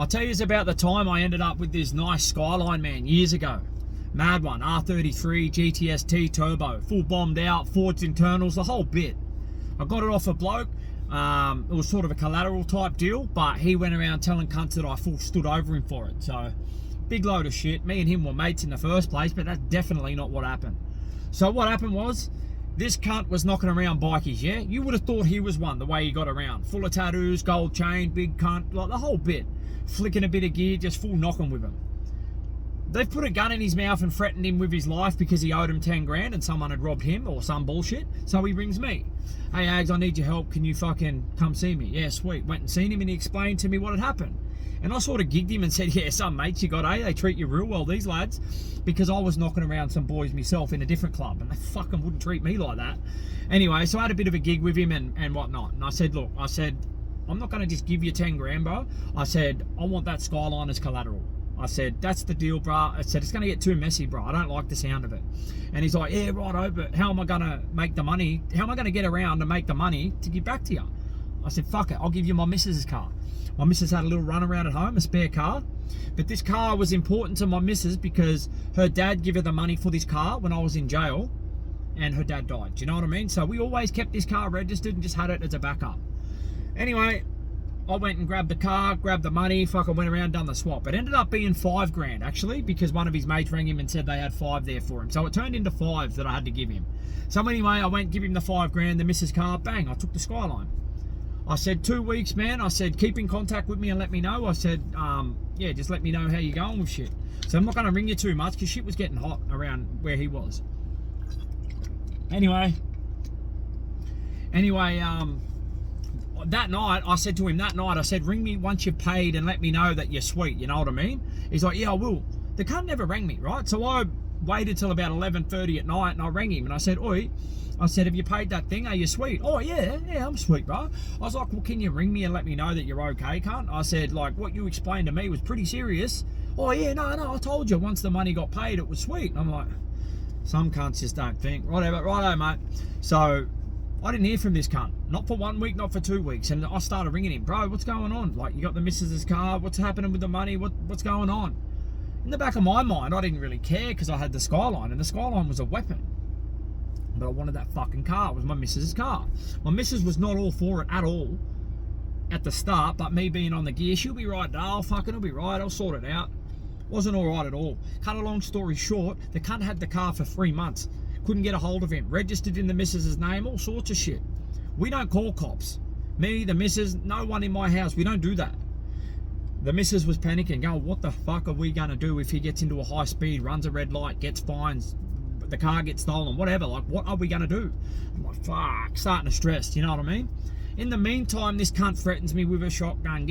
I'll tell you about the time I ended up with this nice Skyline, man, years ago. Mad one, R33, GTST turbo, full bombed out, forged internals, the whole bit. I got it off a bloke. It was sort of a collateral type deal, but he went around telling cunts that I full stood over him for it. So, big load of shit. Me and him were mates in the first place, but that's definitely not what happened. So what happened was, this cunt was knocking around bikies, yeah? You would have thought he was one, the way he got around. Full of tattoos, gold chain, big cunt, like the whole bit. Flicking a bit of gear, just full knocking with him. They've put a gun in his mouth and threatened him with his life because he owed him 10 grand and someone had robbed him or some bullshit. So he rings me. Hey, Ags, I need your help. Can you fucking come see me? Yeah, sweet. Went and seen him and he explained to me what had happened. And I sort of gigged him and said, yeah, some mates you got, eh? They treat you real well, these lads. Because I was knocking around some boys myself in a different club and they fucking wouldn't treat me like that. Anyway, so I had a bit of a gig with him and whatnot. And I said, look, I'm not going to just give you 10 grand, bro. I said, I want that Skyline as collateral. I said, that's the deal, bro. I said, it's going to get too messy, bro. I don't like the sound of it. And he's like, yeah, righto, but how am I going to make the money? How am I going to get around to make the money to give back to you? I said, fuck it. I'll give you my missus's car. My missus had a little run around at home, a spare car. But this car was important to my missus because her dad gave her the money for this car when I was in jail and her dad died. Do you know what I mean? So we always kept this car registered and just had it as a backup. Anyway, I went and grabbed the car, grabbed the money, fucking went around, done the swap. It ended up being 5 grand actually, because one of his mates rang him and said they had 5 there for him. So it turned into 5 that I had to give him. So anyway, I went, give him the 5 grand, the missus car, bang, I took the Skyline. I said, 2 weeks, man. I said, keep in contact with me and let me know. I said, yeah, just let me know how you're going with shit. So I'm not going to ring you too much because shit was getting hot around where he was. Anyway, that night, I said to him I said, ring me once you've paid and let me know that you're sweet, you know what I mean? He's like, yeah, I will. The cunt never rang me, right? So I waited till about 11:30 at night and I rang him and I said, oi, I said, have you paid that thing? Are you sweet? Oh, yeah, I'm sweet, bro. I was like, well, can you ring me and let me know that you're okay, cunt? I said, like, what you explained to me was pretty serious. Oh, yeah, no, I told you once the money got paid, it was sweet. And I'm like, some cunts just don't think. Righto, mate. So I didn't hear from this cunt. Not for 1 week, not for 2 weeks. And I started ringing him, bro, what's going on? Like, you got the missus's car. What's happening with the money? What's going on? In the back of my mind, I didn't really care because I had the Skyline, and the Skyline was a weapon. But I wanted that fucking car. It was my missus's car. My missus was not all for it at all at the start, but me being on the gear, she'll be right, Dale, fucking it'll be right, I'll sort it out. Wasn't all right at all. Cut a long story short, the cunt had the car for 3 months. Couldn't get a hold of him. Registered in the missus's name, all sorts of shit. We don't call cops. Me, the missus, no one in my house. We don't do that. The missus was panicking, going, what the fuck are we going to do if he gets into a high speed, runs a red light, gets fines, the car gets stolen, whatever. Like, what are we going to do? I'm like, fuck, starting to stress, you know what I mean? In the meantime, this cunt threatens me with a shotgun,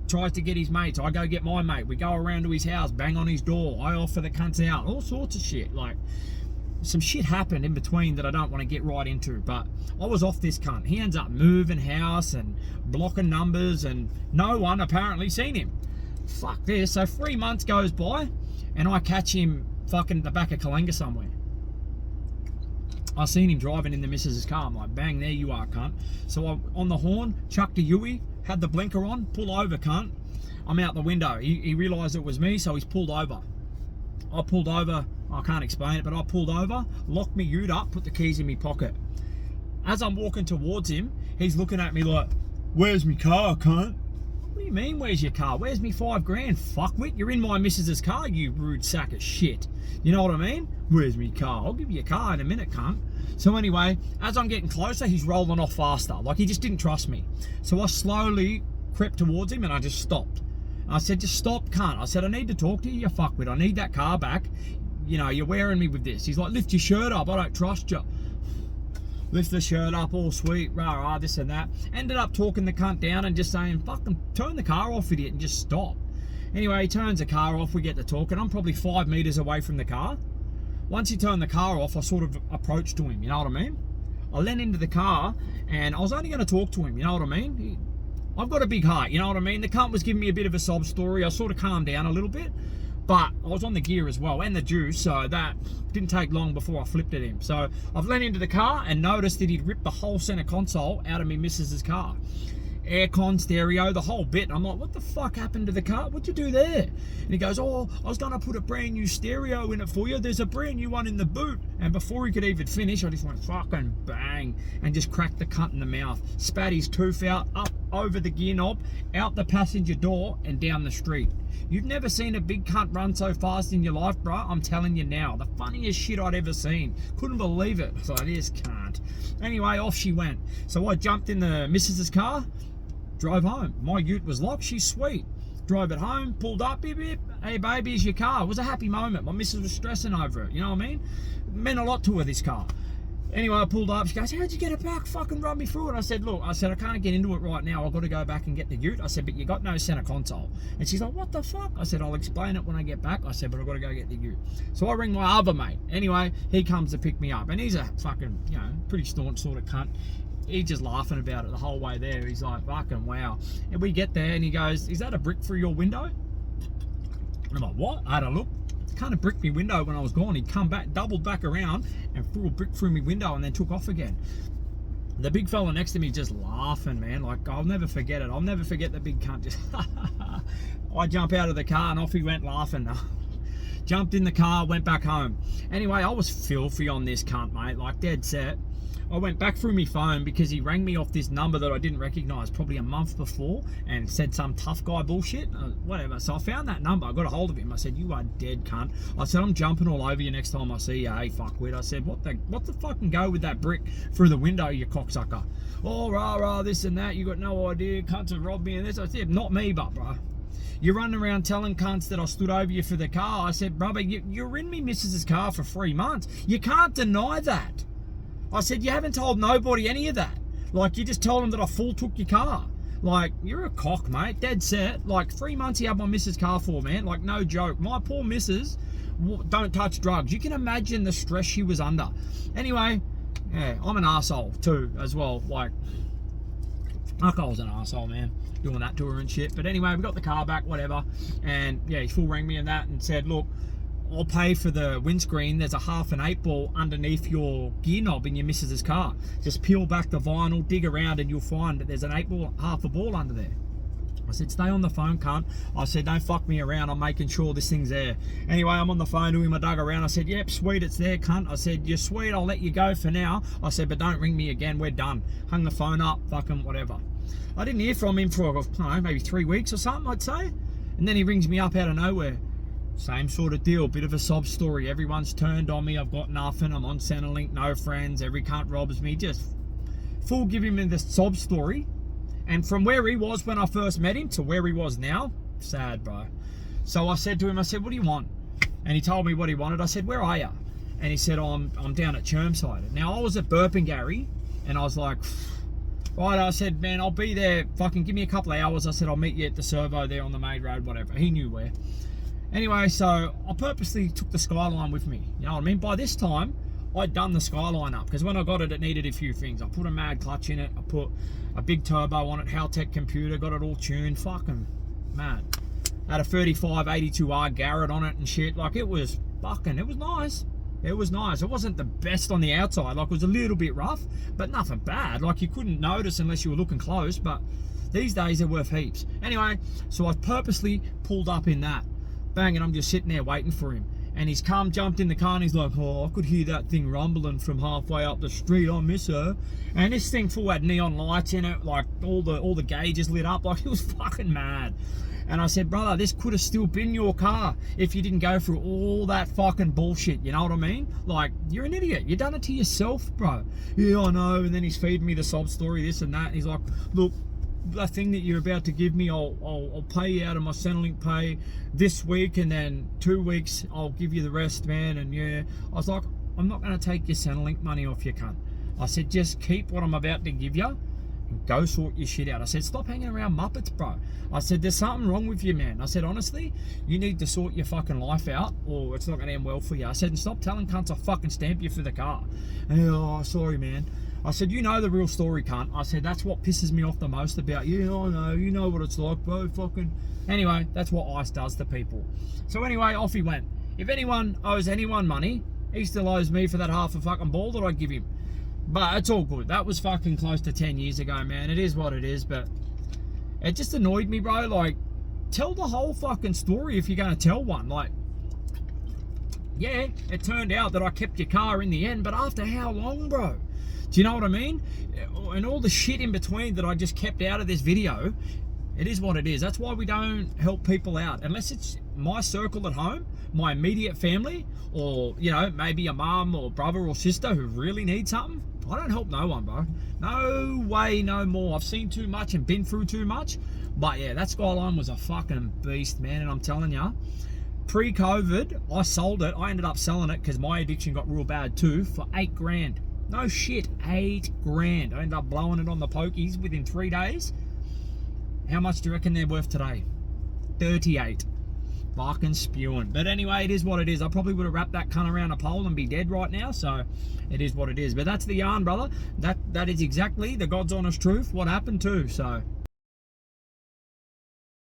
tries to get his mates. I go get my mate. We go around to his house, bang on his door. I offer the cunts out, all sorts of shit. Like, some shit happened in between that I don't want to get right into, but I was off this cunt. He ends up moving house and blocking numbers and no one apparently seen him. Fuck this. So 3 months goes by and I catch him fucking at the back of Kalinga somewhere. I seen him driving in the missus's car. I'm like, bang, there you are, cunt. So I, on the horn, chucked a Yui, had the blinker on, pull over, cunt. I'm out the window. He realised it was me, so he's pulled over. I pulled over, I can't explain it, but I pulled over, locked me ute up, put the keys in my pocket. As I'm walking towards him, he's looking at me like, where's me car, cunt? What do you mean, where's your car? Where's me 5 grand, fuckwit? You're in my missus's car, you rude sack of shit. You know what I mean? Where's me car? I'll give you a car in a minute, cunt. So anyway, as I'm getting closer, he's rolling off faster. Like, he just didn't trust me. So I slowly crept towards him and I just stopped. I said, just stop, cunt. I said, I need to talk to you, you fuckwit. I need that car back. You know, you're wearing me with this. He's like, lift your shirt up. I don't trust you. Lift the shirt up, all sweet, rah, this and that. Ended up talking the cunt down and just saying, fucking turn the car off, idiot, and just stop. Anyway, he turns the car off, we get to talking. I'm probably 5 meters away from the car. Once he turned the car off, I sort of approached to him, you know what I mean? I leaned into the car and I was only going to talk to him, you know what I mean? I've got a big heart, you know what I mean? The cunt was giving me a bit of a sob story. I sort of calmed down a little bit, but I was on the gear as well and the juice, so that didn't take long before I flipped at him. So I've leaned into the car and noticed that he'd ripped the whole center console out of me missus's car. aircon, stereo, the whole bit. I'm like, what the fuck happened to the car? What'd you do there? And he goes, oh, I was gonna put a brand new stereo in it for you. There's a brand new one in the boot. And before he could even finish, I just went fucking bang and just cracked the cunt in the mouth. Spat his tooth out, up over the gear knob, out the passenger door and down the street. You've never seen a big cunt run so fast in your life, bro. I'm telling you now. The funniest shit I'd ever seen. Couldn't believe it. So I just can't. Anyway, off she went. So I jumped in the missus's car, drove home. My ute was locked. She's sweet. Drove it home, pulled up, beep, beep. Hey, baby, here's your car. It was a happy moment. My missus was stressing over it. You know what I mean? It meant a lot to her, this car. Anyway, I pulled up. She goes, how'd you get it back? Fucking run me through it. I said, look, I can't get into it right now. I've got to go back and get the ute. I said, but you got no center console. And she's like, what the fuck? I said, I'll explain it when I get back. I said, but I've got to go get the ute. So I ring my other mate. Anyway, he comes to pick me up. And he's a fucking, you know, pretty staunch sort of cunt. He's just laughing about it the whole way there. He's like, fucking wow. And we get there and he goes, is that a brick through your window? And I'm like, what? I had a look. Kind of bricked me window when I was gone. He'd come back, doubled back around and threw a brick through me window and then took off again. The big fella next to me just laughing, man. Like, I'll never forget it. I'll never forget the big cunt. Just I jump out of the car and off he went laughing. Jumped in the car, went back home. Anyway, I was filthy on this cunt, mate. Like, dead set. I went back through my phone because he rang me off this number that I didn't recognise probably a month before and said some tough guy bullshit, whatever. So I found that number, I got a hold of him. I said, you are dead cunt. I said, I'm jumping all over you next time I see you, hey fuckwit. I said, what the fucking go with that brick through the window, you cocksucker? Oh, rah, this and that, you got no idea, cunts have robbed me and this. I said, not me, but bro. You're running around telling cunts that I stood over you for the car. I said, brother, you're in me missus's car for 3 months. You can't deny that. I said, you haven't told nobody any of that. Like, you just told them that I full took your car. Like, you're a cock, mate. Dead set. Like, 3 months he had my missus' car for, man. Like, no joke. My poor missus don't touch drugs. You can imagine the stress she was under. Anyway, yeah, I'm an arsehole too, as well. Like, I was an arsehole, man, doing that to her and shit. But anyway, we got the car back, whatever. And yeah, he full rang me and that and said, look, I'll pay for the windscreen. There's a half an 8 ball underneath your gear knob in your missus's car. Just peel back the vinyl, dig around, and you'll find that there's an 8 ball, half a ball under there. I said, stay on the phone, cunt. I said, don't fuck me around. I'm making sure this thing's there. Anyway, I'm on the phone to him. I dug around. I said, yep, sweet, it's there, cunt. I said, you're sweet. I'll let you go for now. I said, but don't ring me again. We're done. Hung the phone up, fucking whatever. I didn't hear from him for, I don't know, maybe 3 weeks or something, I'd say. And then he rings me up out of nowhere. Same sort of deal, bit of a sob story. Everyone's turned on me, I've got nothing, I'm on Centrelink, no friends, every cunt robs me. Just full give him the sob story. And from where he was when I first met him to where he was now, sad, bro. So I said to him, I said, what do you want? And he told me what he wanted. I said, where are you? And he said, oh, I'm down at Chermside. Now I was at Burpengary and I was like, right, I said, man, I'll be there, fucking give me a couple of hours. I said, I'll meet you at the servo there on the main road, whatever. He knew where. Anyway, so I purposely took the Skyline with me. You know what I mean? By this time, I'd done the Skyline up because when I got it, it needed a few things. I put a mad clutch in it. I put a big turbo on it, Haltech computer, got it all tuned. Fucking mad. Had a 3582R Garrett on it and shit. Like, it was fucking, it was nice. It was nice. It wasn't the best on the outside. Like, it was a little bit rough, but nothing bad. Like, you couldn't notice unless you were looking close, but these days they're worth heaps. Anyway, so I purposely pulled up in that. Bang, and I'm just sitting there waiting for him. And he's come, jumped in the car, and he's like, oh, I could hear that thing rumbling from halfway up the street. I miss her. And this thing full had neon lights in it, like all the gauges lit up. Like, it was fucking mad. And I said, brother, this could have still been your car if you didn't go through all that fucking bullshit. You know what I mean? Like, you're an idiot. You done it to yourself, bro. Yeah, I know. And then he's feeding me the sob story, this and that. And he's like, look, the thing that you're about to give me, I'll pay you out of my Centrelink pay this week, and then 2 weeks I'll give you the rest, man. And yeah, I was like, I'm not going to take your Centrelink money off your cunt. I said, just keep what I'm about to give you and go sort your shit out. I said, stop hanging around Muppets, bro. I said, there's something wrong with you, man. I said, honestly, you need to sort your fucking life out or it's not going to end well for you. I said, and stop telling cunts I fucking stamp you for the car. And oh, sorry, man. I said, you know the real story, cunt. I said, that's what pisses me off the most about you. Yeah, I know, you know what it's like, bro, fucking. Anyway, that's what ICE does to people. So anyway, off he went. If anyone owes anyone money, he still owes me for that half a fucking ball that I give him. But it's all good. That was fucking close to 10 years ago, man. It is what it is, but It just annoyed me, bro. Like, tell the whole fucking story if you're going to tell one. Like, yeah, it turned out that I kept your car in the end, but after how long, bro? Do you know what I mean? And all the shit in between that I just kept out of this video, it is what it is. That's why we don't help people out. Unless it's my circle at home, my immediate family, or, you know, maybe a mum or brother or sister who really need something. I don't help no one, bro. No way, no more. I've seen too much and been through too much. But yeah, that Skyline was a fucking beast, man. And I'm telling ya, pre-COVID, I sold it. I ended up selling it because my addiction got real bad too, for 8 grand. No shit, 8 grand. I ended up blowing it on the pokies within 3 days. How much do you reckon they're worth today? 38. Fucking spewing. But anyway, it is what it is. I probably would have wrapped that cunt around a pole and be dead right now. So it is what it is. But that's the yarn, brother. That is exactly the God's honest truth. What happened too. So